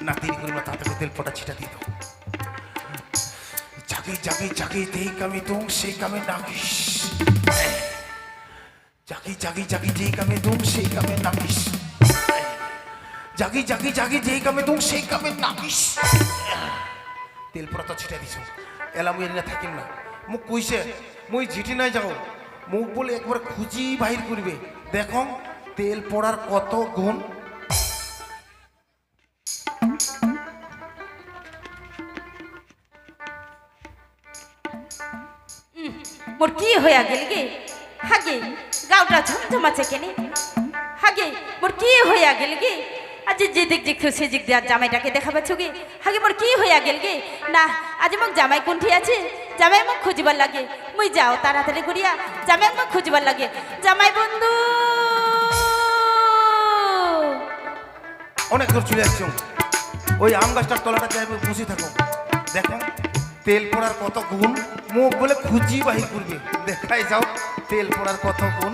না দেরি করিব তাড়াতাড়ি তেল পটা ছিটা দিয়ে দাও জাগে জাগে জাগে যেই কামে তুম সেই কামে নাগিস জাগি জাগি জাগি যেই কামে তুম সেই কামে নাগিস জাগি জাগি জাগি যেই কামে তুম সেই কামে নাগিস তেল পটা তো ছিটা দিছ এলা মুই এনে থাকিম না মোক কইছে মুই ঝিটি নাই যাও মুখ বলে একবার খুঁজি বাহির করবে দেখো তেল পড়ার কত গুণ মোর কি হইয়া গেল গে হাগে গাওটা ঝমঝমাছে কেনে হাগে মোর কি হইয়া গেল গে আজ যে দিক দেখছো সে দিক দিয়ে জামাইটাকে দেখাবাচ্ছ গে হাগে মোর কি হইয়া গেল গে না আজ মোক জামাই কোনটি আছে জামাই মোক খুঁজিবার লাগে মুই যাও তাড়াতাড়ি করিয়া জামাই মোক খুঁজিবার লাগে জামাই বন্ধু অনেক দূর চলে আসছো ওই আম গাছটার তলাটা যাই বসে থাকো দেখো তেল পড়ার কত গুণ মুখ বলে খুঁজি বাহির করবে দেখাই যাও তেল পড়ার কত গুণ